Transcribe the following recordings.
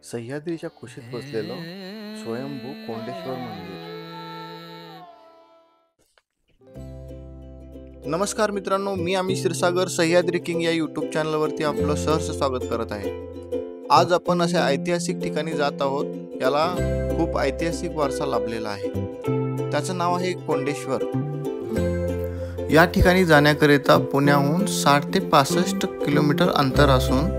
सह्याद्रीच्या कुशीत बसलेलं स्वयंभू कोंडेश्वर मंदिर। नमस्कार मित्रांनो, मी आम्ही क्षीरसागर सह्याद्री किंग या यूट्यूब चॅनलवरती आपलं सहर्ष स्वागत करत आहे। आज आपण अशा ऐतिहासिक ठिकाणी जात आहोत। याला खूप ऐतिहासिक वारसा लाभलेला आहे। त्याचं नाव आहे कोंडेश्वर। या ठिकाणी जाण्याकरिता पुण्याहून 60 ते 65 किलोमीटर अंतर असून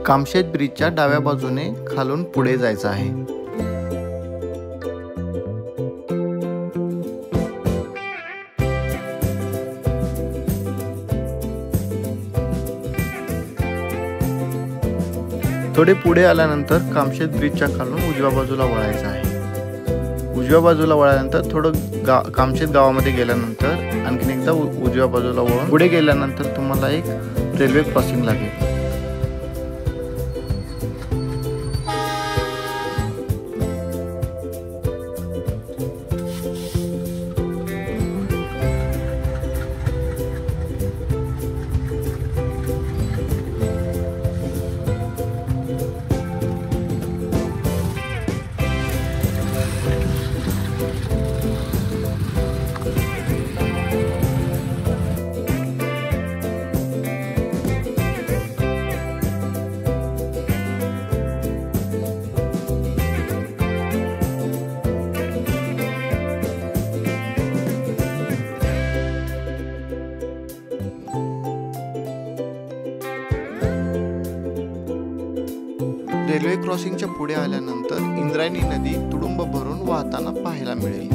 कामशेत ब्रिजच्या डाव्या बाजूने खालून पुढे जायचं आहे। थोडे पुढे आल्यानंतर कामशेत ब्रिजच्या खालून उजव्या बाजूला वळायचं आहे। उजव्या बाजूला वळाल्यानंतर थोडं कामशेत गावामध्ये गेल्यानंतर आणखीन एकदा उजव्या बाजूला वळून पुढे गेल्यानंतर तुम्हाला एक रेल्वे क्रॉसिंग लागेल। रेल्वे क्रॉसिंगच्या पुढे आल्यानंतर इंद्रायणी नदी तुडुंब भरून वाहताना पाहायला मिळेल।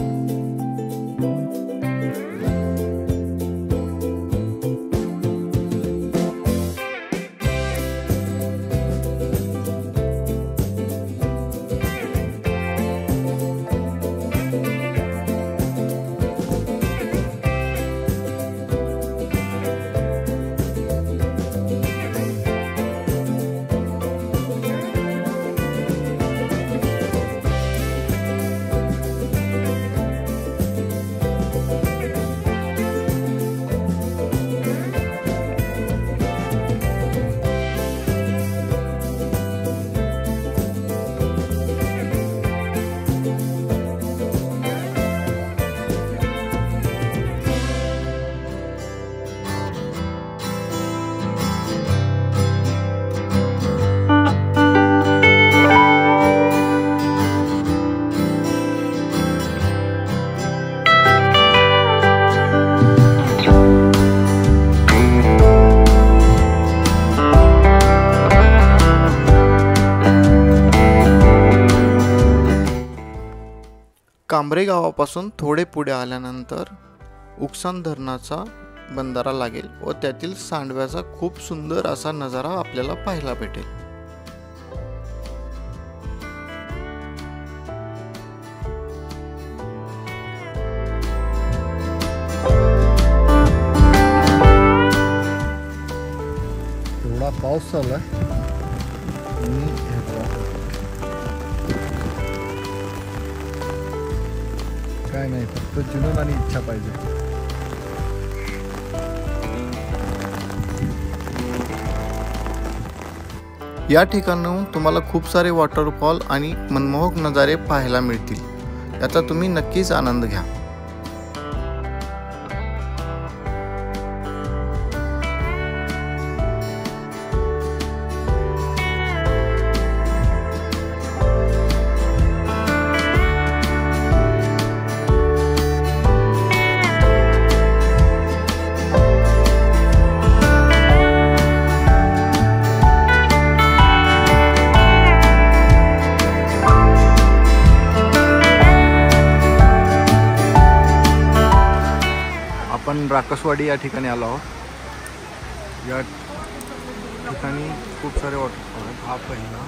कांबरे गावापासून थोडे पुढे आल्यानंतर उकसान धरणाचा बंधारा लागेल व त्यातील सांडव्याचा खूप सुंदर असा नजारा आपल्याला पाहायला भेटेल। एवढा पाऊस चालू आहे काय नाही, फक्त जुनून आणि इच्छा पाहिजे। या ठिकाणाहून तुम्हाला खूप सारे वॉटरफॉल आणि मनमोहक नजारे पाहायला मिळतील। याचा तुम्ही नक्कीच आनंद घ्या। आपण राकसवाडी या ठिकाणी आलो आहोत। या ठिकाणी खूप सारे वॉटरफॉल आहेत। हा पहिला,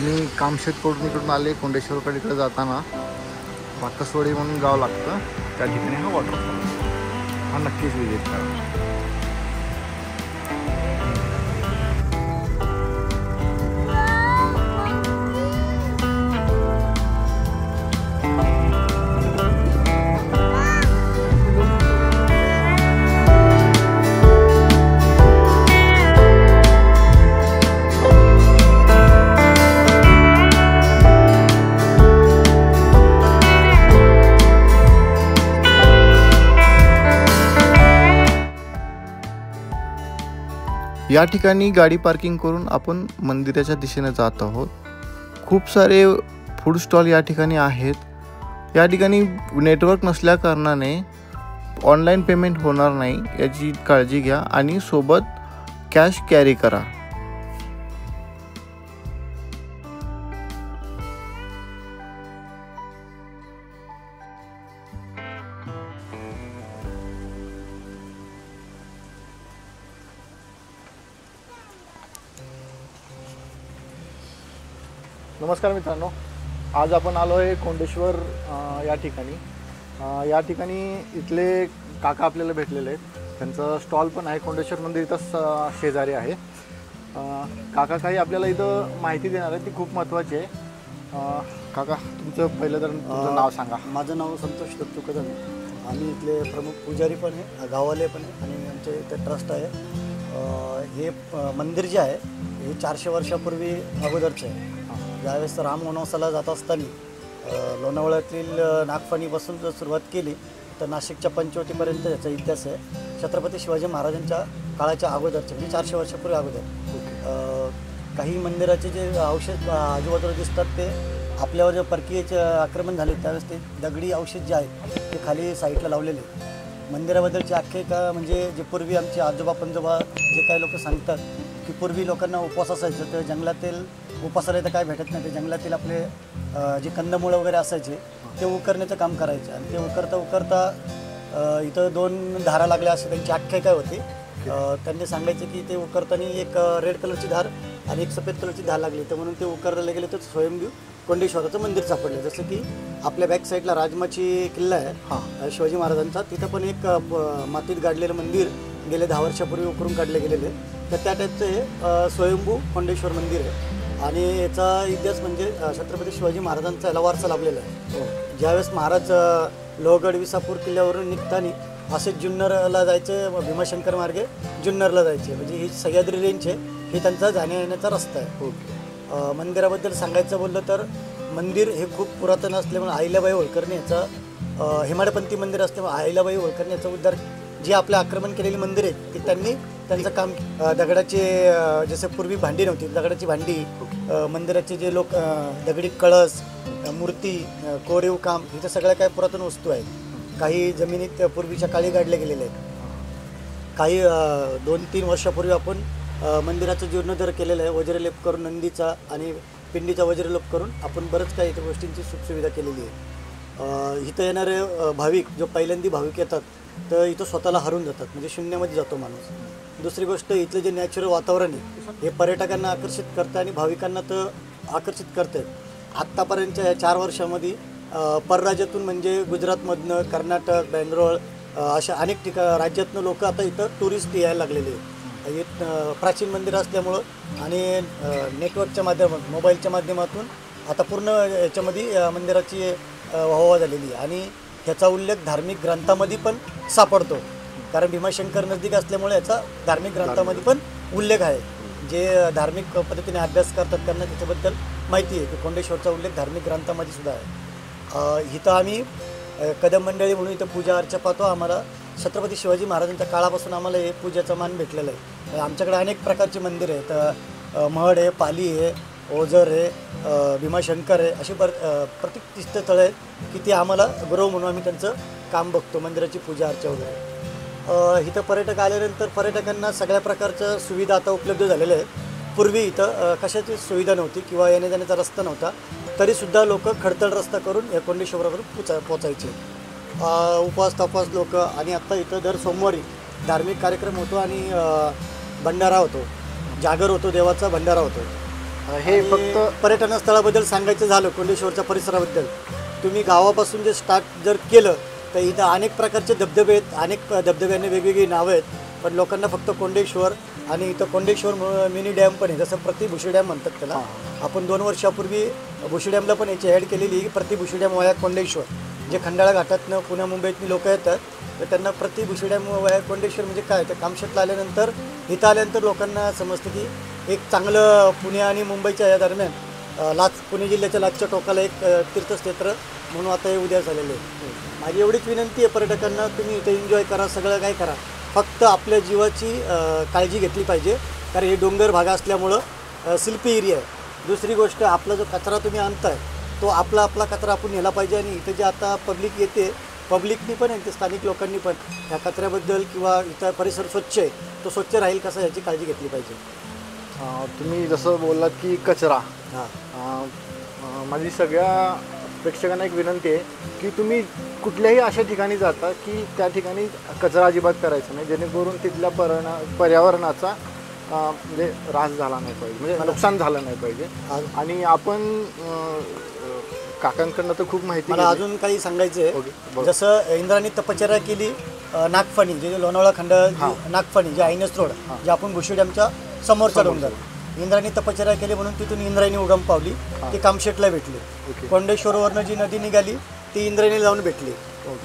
मी कामशेतकडून इकडून आले कोंडेश्वरकडे इकडे जाताना वाकसवाडी म्हणून गाव लागतं, त्या ठिकाणी हा वॉटरफॉल हा नक्कीच विजिट करा. या ठिकाणी गाडी पार्किंग करून आपण मंदिराच्या दिशेने जात आहोत. खूप सारे फूड स्टॉल या ठिकाणी आहेत. या ठिकाणी नेटवर्क नसल्या कारणाने ऑनलाईन पेमेंट होणार नाही याची काळजी घ्या आणि सोबत कॅश कॅरी करा. नमस्कार मित्रांनो, आज आपण आलो आहे कोंडेश्वर या ठिकाणी. या ठिकाणी इथले काका आपल्याला भेटलेले आहेत. त्यांचं स्टॉल पण आहे कोंडेश्वर मंदिर इथंच शेजारी आहे. काका काही आपल्याला इथं माहिती देणार आहे, ती खूप महत्त्वाची आहे. काका तुमचं पहिलं तर तुमचं नाव सांगा. माझं नाव संतोष दत्तू कदम. आम्ही इथले प्रमुख पुजारी पण आहे, गावाले पण आहे आणि आमचे इथे ट्रस्ट आहे. हे मंदिर जे आहे हे 400 वर्षापूर्वी अगोदरचं आहे. ज्यावेळेस राम वनवासाला जात असताना लोणावळ्यातील नागफणीपासून जर सुरुवात केली तर नाशिकच्या पंचवटीपर्यंत याचा इतिहास आहे. छत्रपती शिवाजी महाराजांच्या काळाच्या अगोदरचे म्हणजे 400 वर्षापूर्वी अगोदर. काही मंदिराचे जे अवशेष आजूबाजूला दिसतात ते आपल्यावर जे परकीयचे आक्रमण झाले त्यावेळेस ते दगडी अवशेष जे आहेत ते खाली साईडला लावलेले. मंदिराबद्दलची आख्यायिका म्हणजे जे पूर्वी आमचे आजोबा पंजोबा जे काही लोक सांगतात की पूर्वी लोकांना उपवास असायचं तर जंगलातील उपासाला तर काय भेटत नाही, ते जंगलातील आपले जे कंदमुळं वगैरे असायचे ते उकरण्याचं काम करायचे आणि ते उकरता उकरता इथं 2 धारा लागल्या अशी त्यांची आख्यायिका होती. त्यांनी सांगायचे की ते उकरताना एक रेड कलरची धार आणि एक सफेद कलरची धार लागली, तर म्हणून ते उकरले गेले तर स्वयंभू कोंडेश्वराचं मंदिर सापडलं. जसं की आपल्या बॅक साईडला राजमाची किल्ला आहे शिवाजी महाराजांचा, तिथं पण एक मातीत गाडलेलं मंदिर गेले 10 वर्षापूर्वी उकरून काढले गेलेले. तर त्या टाईपचं हे स्वयंभू कोंडेश्वर मंदिर आहे. आणि याचा इतिहास म्हणजे छत्रपती शिवाजी महाराजांचा याला वारसा लाभलेला आहे. ज्यावेळेस महाराज लोहगड विसापूर किल्ल्यावरून निघताना असे जुन्नरला जायचे, भीमाशंकर मार्गे जुन्नरला जायचे, म्हणजे ही सह्याद्री रेंज आहे, हे त्यांचा जाण्या येण्याचा रस्ता आहे. मंदिराबद्दल सांगायचं बोललं तर मंदिर हे खूप पुरातन असल्यामुळे अहिल्याबाई होळकरने याचा हेमाडपंथी मंदिर असल्यामुळे अहिल्याबाई होळकरने याचा उद्धार जे आपले आक्रमण केलेली मंदिर आहेत ते त्यांनी त्यांचं काम दगडाचे जसे पूर्वी भांडी नव्हती, दगडाची भांडी, मंदिराचे जे लोक दगडी कळस, मूर्ती, कोरीव काम, इथं सगळ्या काही पुरातन वस्तू आहेत. काही जमिनीत पूर्वीच्या काळी गाडल्या गेलेल्या आहेत. काही 2-3 वर्षापूर्वी आपण मंदिराचं जीर्णोद्धार केलेलं आहे. वज्रलेप करून नंदीचा आणि पिंडीचा वज्रलेप करून आपण बरंच काही इथं गोष्टींची सुखसुविधा केलेली आहे. इथं येणारे भाविक जो पहिल्यांदा भाविक येतात तर इथं स्वतःला हरून जातात, म्हणजे शून्यामध्ये जातो माणूस. दुसरी गोष्ट इथलं जे नॅचरल वातावरण आहे हे पर्यटकांना आकर्षित करतं आणि भाविकांना तर आकर्षित करतं. आत्तापर्यंतच्या या 4 वर्षामध्ये परराज्यातून म्हणजे गुजरातमधनं, कर्नाटक, बेंगलोर अशा अनेक राज्यातनं लोक आता इथं टुरिस्ट यायला लागलेले आहेत. हे प्राचीन मंदिर असल्यामुळं आणि नेटवर्कच्या माध्यमातून, मोबाईलच्या माध्यमातून आता पूर्ण याच्यामध्ये मंदिराची वाहवा झालेली आहे. आणि ह्याचा उल्लेख धार्मिक ग्रंथामध्ये पण सापडतो, कारण भीमाशंकर नजदीक असल्यामुळे याचा धार्मिक ग्रंथामध्ये पण उल्लेख आहे. जे धार्मिक पद्धतीने अभ्यास करतात त्यांना त्याच्याबद्दल माहिती आहे की कोंडेश्वरचा उल्लेख धार्मिक ग्रंथामध्ये सुद्धा आहे. इथं आम्ही कदम मंडळी म्हणून इथं पूजा अर्चा पाहतो. आम्हाला छत्रपती शिवाजी महाराजांच्या काळापासून आम्हाला हे पूजेचा मान भेटलेला आहे. आमच्याकडे अनेक प्रकारचे मंदिर आहेत, महड आहे, पाली आहे, ओझर आहे, भीमाशंकर आहे, अशी प्रत्येक तीर्थस्थळं आहेत की ती आम्हाला गुरु म्हणून आम्ही त्यांचं काम बघतो, मंदिराची पूजा अर्चा वगैरे. इथं पर्यटक आल्यानंतर पर्यटकांना सगळ्या प्रकारच्या सुविधा आता उपलब्ध झालेल्या आहेत. पूर्वी इथं कशाची सुविधा नव्हती किंवा येण्या जाण्याचा रस्ता नव्हता, तरीसुद्धा लोक खडतळ रस्ता करून या कोंडेश्वरावर पोचायचे. उपवास तपास लोक. आणि आत्ता इथं दर सोमवारी धार्मिक कार्यक्रम होतो आणि भंडारा होतो, जागर होतो, देवाचा भंडारा होतो. हे आणि फक्त पर्यटन स्थळाबद्दल सांगायचं झालं, कोंडेश्वरच्या परिसराबद्दल, तुम्ही गावापासून जे स्टार्ट जर केलं तर इथं अनेक प्रकारचे धबधबे आहेत, अनेक धबधब्यांना वेगवेगळी नावं आहेत, पण लोकांना फक्त कोंडेश्वर आणि इथं कोंडेश्वर मिनी डॅम पण आहे, जसं प्रतिभूशी डॅम म्हणतात त्याला. आपण 2 वर्षापूर्वी भुशी डॅमला पण याची ॲड केलेली, प्रतिभूशी डॅम वाया कोंडेश्वर. जे खंडाळा घाटातनं पुण्या मुंबईतली लोक येतात तर त्यांना प्रतिभूशी डॅम वाया कोंडेश्वर म्हणजे काय, तर कामशेतला आल्यानंतर इथं आल्यानंतर लोकांना समजतं की एक चांगलं पुणे आणि मुंबईच्या या दरम्यान पुणे जिल्ह्याच्या लाचच्या टोकाला एक तीर्थक्षेत्र म्हणून आता हे उद्या झालेलं आहे. माझी एवढीच विनंती आहे पर्यटकांना, तुम्ही इथे एन्जॉय करा, सगळं काय करा, फक्त आपल्या जीवाची काळजी घेतली पाहिजे, कारण हे डोंगर भाग असल्यामुळं सिल्पी एरिया आहे. दुसरी गोष्ट, आपला जो कचरा तुम्ही आणताय तो आपला कचरा आपण नेला पाहिजे. आणि इथे जे आता पब्लिक येते, पब्लिकनी पण आणि स्थानिक लोकांनी पण ह्या कचऱ्याबद्दल किंवा इथं परिसर स्वच्छ आहे तो स्वच्छ राहील कसं याची काळजी घेतली पाहिजे. तुम्ही जसं बोललात की कचरा, माझी सगळ्या प्रेक्षकांना एक विनंती आहे की तुम्ही कुठल्याही अशा ठिकाणी जाता की त्या ठिकाणी कचरा अजिबात करायचा नाही, जेणेकरून तिथल्या पर्यावरणाचा म्हणजे ऱ्हास झाला नाही पाहिजे, म्हणजे नुकसान झालं नाही पाहिजे. आणि आपण काकांकडनं तर खूप माहिती, मला अजून काही सांगायचं आहे. जसं इंद्राणी तपश्चर्या केली नागफणी, जे लोणावळा खंड नागफणी, जे आयनस रोड, जे आपण भुशी डॅमच्या समोरचा डोंगर, इंद्राणी तपश्चर्या केली म्हणून तिथून इंद्रायणी उगम पावली, ती कामशेतला भेटली. कोंडेश्वरवरनं जी नदी निघाली ती इंद्रायणी जाऊन भेटली.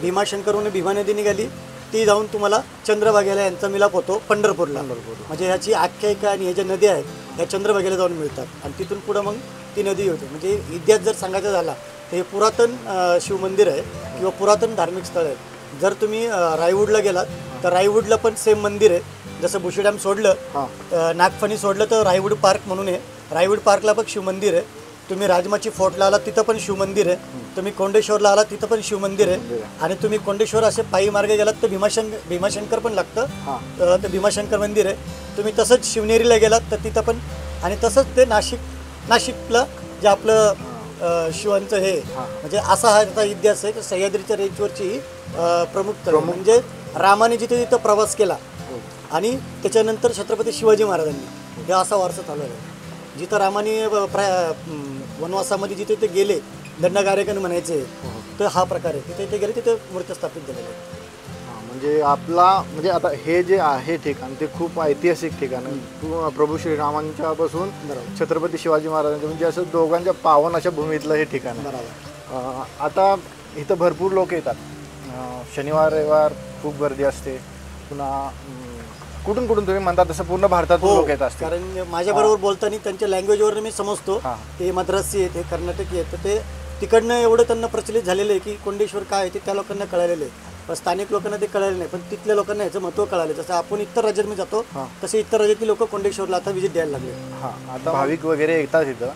भीमाशंकरवरून भीमा नदी निघाली, ती जाऊन तुम्हाला चंद्रभागेला यांचा मिलाप होतो पंढरपूरला. म्हणजे ह्याची आख्यायिका आणि ह्या ज्या नद्या आहेत ह्या चंद्रभागेला जाऊन मिळतात आणि तिथून पुढं मग ती नदी होते. म्हणजे इतिहास जर सांगायचा झाला तर हे पुरातन शिवमंदिर आहे किंवा पुरातन धार्मिक स्थळ आहे. जर तुम्ही रायवूडला गेलात तर रायवूडला पण सेम मंदिर आहे. जसं भुशी डॅम सोडलं, नागफणी सोडलं तर रायवूड पार्क म्हणून आहे, रायवूड पार्कला पण शिवमंदिर आहे. तुम्ही राजमाची फोर्टला आलात तिथं पण शिवमंदिर आहे. तुम्ही कोंडेश्वरला आलात तिथं पण शिवमंदिर आहे. आणि तुम्ही कोंडेश्वर असे पायी मार्गे गेलात तर भीमाशंकर पण लागतं, तर भीमाशंकर मंदिर आहे. तुम्ही तसंच शिवनेरीला गेलात तर तिथं पण, आणि तसंच ते नाशिकला जे आपलं शिवांचं हे, म्हणजे असा हा त्याचा इतिहास आहे की सह्याद्रीच्या रेंजवरची प्रमुख म्हणजे रामाने जिथे तिथं प्रवास केला आणि त्याच्यानंतर छत्रपती शिवाजी महाराजांनी, हे असा वारसा चालू आहे. जिथं रामाने वनवासामध्ये जिथे ते गेले, दंडकारण्य म्हणायचे, तर हा प्रकार आहे. तिथे ते गेले, तिथे मूर्ती स्थापित झालेले आहे. म्हणजे म्हणजे आता हे जे आहे ठिकाण ते खूप ऐतिहासिक ठिकाण आहे. प्रभू श्रीरामांच्या पासून छत्रपती शिवाजी महाराजांच्या, म्हणजे असं दोघांच्या पावन अशा भूमीतलं हे ठिकाण आहे. आता इथं भरपूर लोक येतात, शनिवार रविवार खूप गर्दी असते. पुन्हा कुठून तुम्ही म्हणतात तसं पूर्ण भारतातून लोक येत असतात. कारण माझ्याबरोबर बोलताना त्यांच्या लँग्वेजवर मी समजतो ते मद्रासी आहेत, हे कर्नाटकी आहेत, तर ते तिकडनं एवढं त्यांना प्रचलित झालेलं आहे की कोंडेश्वर काय आहे ते त्या लोकांना कळालेलं आहे. पण स्थानिक लोकांना ते कळालं नाही, पण तिथल्या लोकांना याचं महत्त्व कळालं. जसं आपण इतर राज्यात जातो तसे इतर राज्यातील लोक कोंडेश्वरला आता व्हिजिट द्यायला लागले. आता भाविक वगैरे येतात इथं,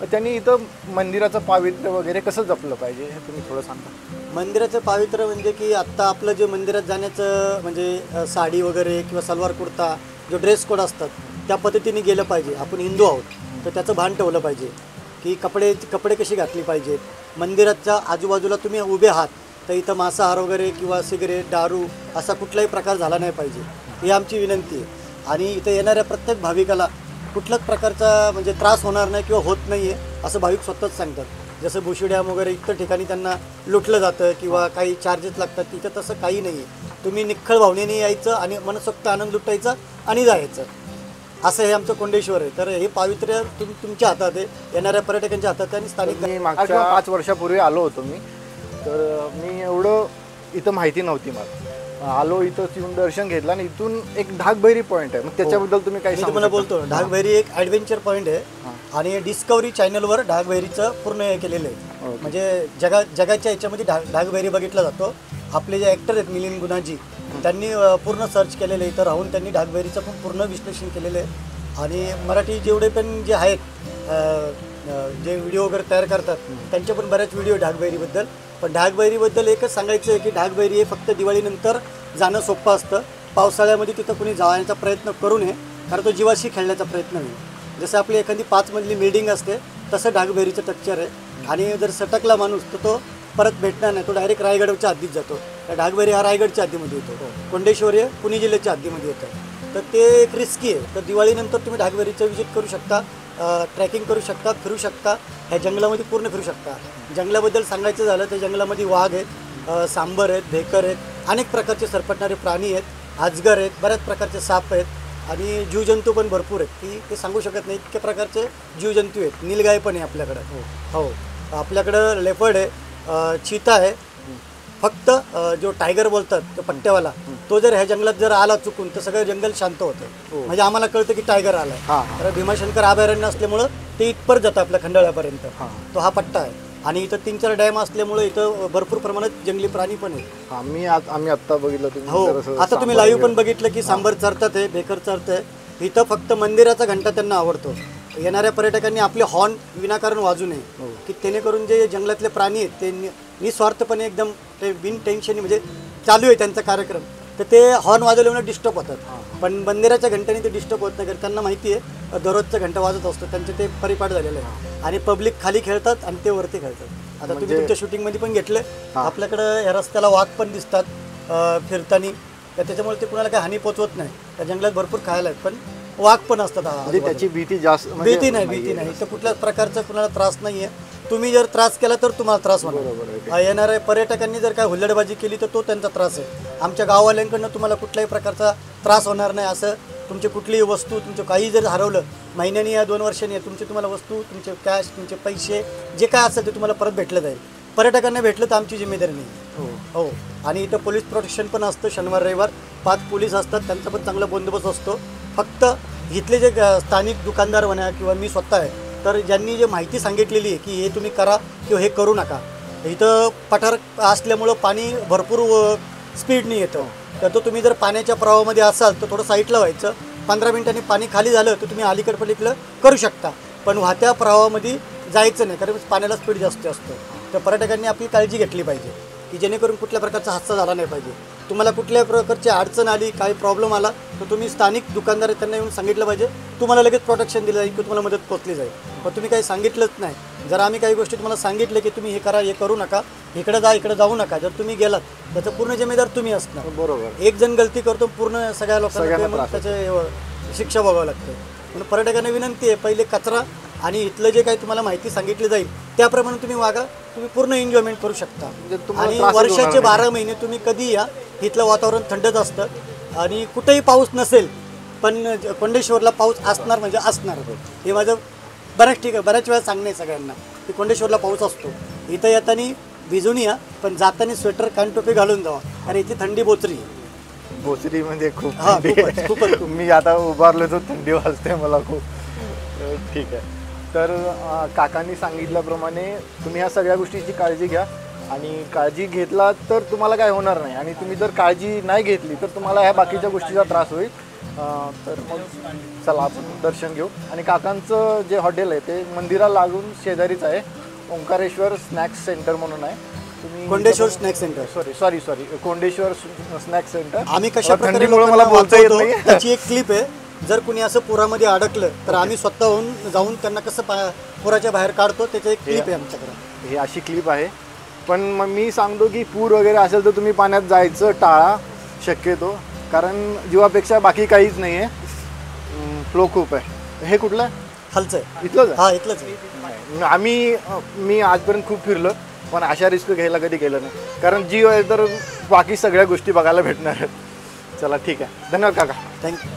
त्यांनी इथं मंदिराचं पावित्र्य वगैरे कसं जपलं पाहिजे हे तुम्ही थोडं सांगा. मंदिराचं पावित्र्य म्हणजे की आत्ता आपलं जे मंदिरात जाण्याचं म्हणजे साडी वगैरे किंवा सलवार कुर्ता, जो ड्रेस कोड असतात त्या पद्धतीने गेलं पाहिजे. आपण हिंदू आहोत तर त्याचं भान ठेवलं पाहिजे की कपडे कशी घातली पाहिजेत. मंदिराच्या आजूबाजूला तुम्ही उभे आहात तर इथं मांसाहार वगैरे किंवा सिगरेट, दारू असा कुठलाही प्रकार झाला नाही पाहिजे, ही आमची विनंती आहे. आणि इथं येणाऱ्या प्रत्येक भाविकाला कुठल्याच प्रकारचा म्हणजे त्रास होणार नाही किंवा होत नाही आहे असं भाविक स्वतःच सांगतात. जसं भुशी डॅम वगैरे इतर ठिकाणी त्यांना लुटलं जातं किंवा काही चार्जेस लागतात, तिथं तसं काही नाही आहे. तुम्ही निख्खळ भावनेने यायचं आणि मनसोक्त आनंद लुटायचा आणि जायचं, असं हे आमचं कोंडेश्वर आहे. तर हे पावित्र्य तुमच्या हातात आहे, येणाऱ्या पर्यटकांच्या हातात आहे. आणि स्थानिक मागच्या 5 वर्षापूर्वी आलो होतो मी, तर मी एवढं इथं माहिती नव्हती मला. आलो इथं येऊन दर्शन घेतलं आणि इथून एक ढाकबैरी पॉईंट आहे, मग त्याच्याबद्दल तुम्ही काय सांगू? तुम्हाला बोलतो, ढाकबैरी एक ॲडव्हेंचर पॉईंट आहे आणि डिस्कवरी चॅनलवर ढाकबैरीचं पूर्ण हे केलेलं आहे. म्हणजे जगाच्या याच्यामध्ये ढाकबैरी बघितला जातो. आपले जे ॲक्टर आहेत मिलिंद गुन्हाजी, त्यांनी पूर्ण सर्च केलेलं आहे, इथं राहून त्यांनी ढाकबैरीचं पण पूर्ण विश्लेषण केलेलं आहे. आणि मराठी जेवढे पण जे आहेत जे व्हिडिओ वगैरे तयार करतात त्यांचे पण बऱ्याच व्हिडिओ ढाकबैरीबद्दल. पण ढाकबैरीबद्दल एकच सांगायचं आहे की ढाकबैरी हे फक्त दिवाळीनंतर जाणं सोपं असतं. पावसाळ्यामध्ये तिथं कुणी जाण्याचा प्रयत्न करू नये, कारण तो जीवाशी खेळण्याचा प्रयत्न होईल. जसं आपली एखादी 5 मजली बिल्डिंग असते तसं ढाकबैरीचं स्ट्रक्चर आहे. आणि जर सटकला माणूस तर तो परत भेटणार नाही, तो डायरेक्ट रायगडच्या हद्दीत जातो. तर ढाकबैरी हा रायगडच्या हद्दीमध्ये येतो, कोंडेश्वर हे पुणे जिल्ह्याच्या हद्दीमध्ये येतं. तर ते एक रिस्की आहे. तर दिवाळीनंतर तुम्ही ढाकबैरीचं व्हिजिट करू शकता. ट्रॅकिंग करू शकता, फिरू शकता, ह्या जंगलामध्ये पूर्ण फिरू शकता. जंगलाबद्दल सांगायचं झालं तर जंगलामध्ये वाघ आहेत, सांबर आहेत, भेकर आहेत, अनेक प्रकारचे सरपटणारे प्राणी आहेत, अजगर आहेत, बऱ्याच प्रकारचे साप आहेत आणि जीवजंतू पण भरपूर आहेत की ते सांगू शकत नाही इतके प्रकारचे जीवजंतू आहेत. नीलगाय पण आहे आपल्याकडं. हो, आपल्याकडं लेपर्ड आहे, चीता आहे. फक्त जो टायगर बोलतात तो पट्ट्यावाला, तो जर ह्या जंगलात जर आला चुकून तर सगळं जंगल शांत होतं. म्हणजे आम्हाला कळतं की टायगर आलाय. तर भीमाशंकर अभयारण्य असल्यामुळं ते इथपर्यंत जातं आपल्या खंडाळ्यापर्यंत. तो हा पट्टा आहे आणि इथं 3-4 डॅम असल्यामुळे इथं भरपूर प्रमाणात जंगली प्राणी पण आहेत. आम्ही आत्ता बघितलं. हो, आता तुम्ही लाईव्ह पण बघितलं की सांबर चरतात आहे, भेकर चरतंय. इथं फक्त मंदिराचा घंटा त्यांना आवडतो. येणाऱ्या पर्यटकांनी आपले हॉर्न विनाकारण वाजू नये की जेणेकरून जे जंगलातले प्राणी आहेत ते निस्वार्थपणे एकदम ते बिन टेन्शन म्हणजे चालू आहे त्यांचा कार्यक्रम, तर ते हॉर्न वाजवल्यामुळे डिस्टर्ब होतात. पण मंदिराच्या घंट्याने ते डिस्टर्ब होत नाही, कारण त्यांना माहिती आहे दररोजचा घंटा वाजत असतो, त्यांचे ते परिपाठ झालेलं आहे. आणि पब्लिक खाली खेळतात आणि ते वरती खेळतात. आता तुम्ही तुमच्या शूटिंगमध्ये पण घेतलं, आपल्याकडं या रस्त्याला वाघ पण दिसतात फिरताना, तर त्याच्यामुळे ते कुणाला काही हानी पोचवत नाही. त्या जंगलात भरपूर खायला आहेत पण वाघ पण असतात. त्याची भीती जास्त भीती नाही. तर कुठल्याच प्रकारचा कुणाला त्रास नाही आहे. तुम्ही जर त्रास केला तर तुम्हाला त्रास होणार. येणाऱ्या पर्यटकांनी जर काय हुल्लडबाजी केली तर तो त्यांचा त्रास आहे. आमच्या गाववाल्यांकडनं तुम्हाला कुठल्याही प्रकारचा त्रास होणार नाही. असं तुमची कुठलीही वस्तू, तुमचं काही जर हरवलं महिन्यानी या 2 वर्षांनी, तुम्हाला वस्तू, तुमचे कॅश, तुमचे पैसे जे काय असेल ते तुम्हाला परत भेटलं जाईल. पर्यटकांना भेटलं तर आमची जिम्मेदारी नाही. हो, आणि इथं पोलीस प्रोटेक्शन पण असतं. शनिवार रविवार 5 पोलीस असतात, त्यांचा पण चांगला बंदोबस्त असतो. फक्त इथले जे स्थानिक दुकानदार म्हणा किंवा मी स्वतः आहे, तर ज्यांनी जे माहिती सांगितलेली आहे की हे तुम्ही करा किंवा हे करू नका, इथं पठार असल्यामुळं पाणी भरपूर स्पीडने येतं. तर तो तुम्ही जर पाण्याच्या प्रवाहामध्ये असाल तर थोडं साईडला व्हायचं. 15 मिनिटांनी पाणी खाली झालं तर तुम्ही अलीकडं पलीकडं करू शकता, पण वाहत्या प्रवाहामध्ये जायचं नाही, कारण पाण्याला स्पीड जास्त असतो. तर पर्यटकांनी आपली काळजी घेतली पाहिजे की जेणेकरून कुठल्या प्रकारचा हादसा झाला नाही पाहिजे. तुम्हाला कुठल्या प्रकारची अडचण आली, काही प्रॉब्लेम आला तर तुम्ही स्थानिक दुकानदार त्यांना येऊन सांगितलं पाहिजे. तुम्हाला लगेच प्रोटेक्शन दिलं जाईल की तुम्हाला मदत पोचली जाईल. पण तुम्ही काही सांगितलंच नाही. जर आम्ही काही गोष्टी तुम्हाला सांगितलं की तुम्ही हे करा, हे करू नका, इकडे जा, इकडे जाऊ नका, जर तुम्ही गेलात त्याचं पूर्ण जिम्मेदार तुम्ही असणार. बरोबर. एक जण गलती करतो, पूर्ण सगळ्या लोकांना त्याचे शिक्षा भोगावं लागतं. म्हणून पर्यटकांना विनंती आहे, पहिले कचरा आणि इथलं जे काही तुम्हाला माहिती सांगितली जाईल त्याप्रमाणे तुम्ही वागा. तुम्ही पूर्ण एन्जॉयमेंट करू शकता. आणि वर्षाचे 12 महिने तुम्ही कधी या, इथलं वातावरण थंडच असतं आणि कुठेही पाऊस नसेल पण कोंडेश्वरला पाऊस असणार म्हणजे असणार. हे माझं बऱ्याच वेळा सांगणे सगळ्यांना की कोंडेश्वरला पाऊस असतो. इथं येताना भिजून या, पण जाताना स्वेटर कान टोपी घालून जावा, आणि इथे थंडी बोचरी म्हणजे खूप. खूपच मी आता उभारलो तर थंडी वाजते मला खूप. ठीक आहे. तर काकांनी सांगितल्याप्रमाणे तुम्ही ह्या सगळ्या गोष्टीची काळजी घ्या, आणि काळजी घेतला तर तुम्हाला काय होणार नाही, आणि तुम्ही जर काळजी नाही घेतली तर तुम्हाला ह्या बाकीच्या गोष्टीचा त्रास होईल. तर मग चला आपण दर्शन घेऊ. आणि काकांचं जे हॉटेल आहे ते मंदिराला लागून शेजारीच आहे. ओंकारेश्वर स्नॅक्स सेंटर म्हणून आहे. तुम्ही Kondeshwar snacks centre, sorry Kondeshwar snacks centre. आम्ही कशा प्रकारे मला बोलता येत नाही. त्याची एक क्लिप आहे. जर कुणी असं पुरामध्ये अडकलं तर आम्ही स्वतःहून जाऊन त्यांना कसं पुराच्या बाहेर काढतो, त्याची एक क्लिप आहे आमच्याकडे. ही अशी क्लिप आहे. पण मग मी सांगतो की पूर वगैरे असेल तर तुम्ही पाण्यात जायचं टाळा शक्यतो, कारण जीवापेक्षा बाकी काहीच नाही आहे. फ्लो खूप आहे. हे कुठलं खालचं आहे? इथलंच? हा, इथलंच आहे. मी आजपर्यंत खूप फिरलो, पण अशा रिस्क घ्यायला कधी गेलं नाही, कारण जीव आहे तर बाकी सगळ्या गोष्टी बघायला भेटणार आहेत. चला ठीक आहे, धन्यवाद काका. थँक्यू.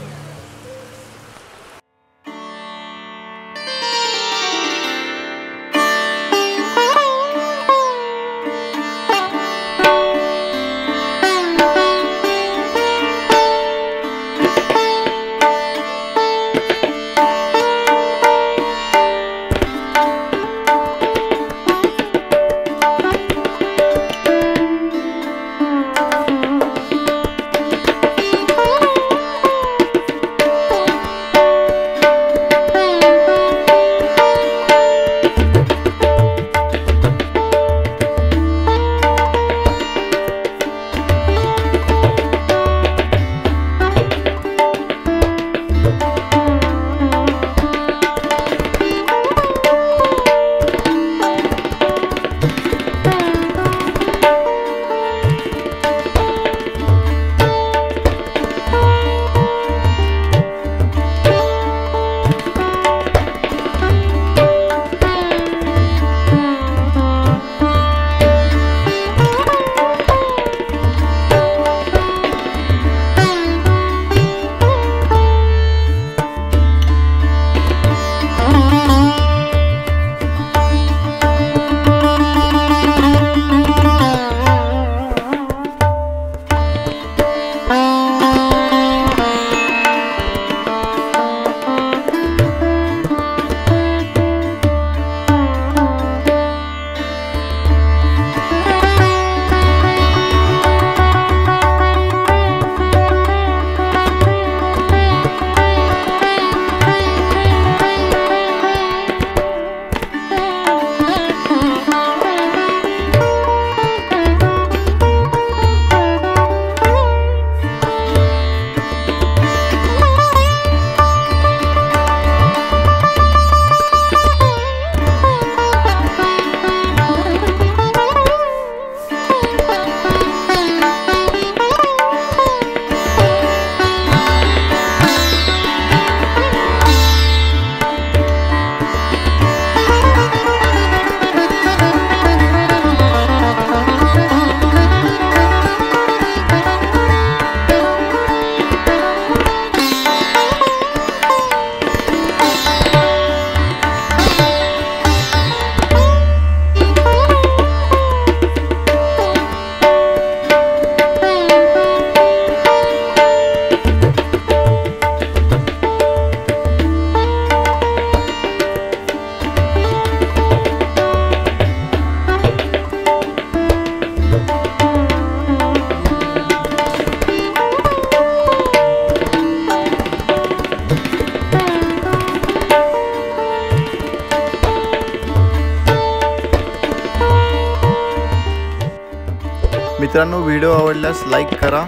मित्रांनो, व्हिडिओ आवडल्यास लाईक करा,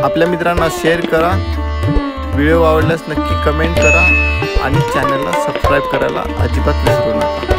आपल्या मित्रांना शेअर करा, व्हिडिओ आवडल्यास नक्की कमेंट करा आणि चॅनलला सबस्क्राईब करायला अजिबात विसरू नका.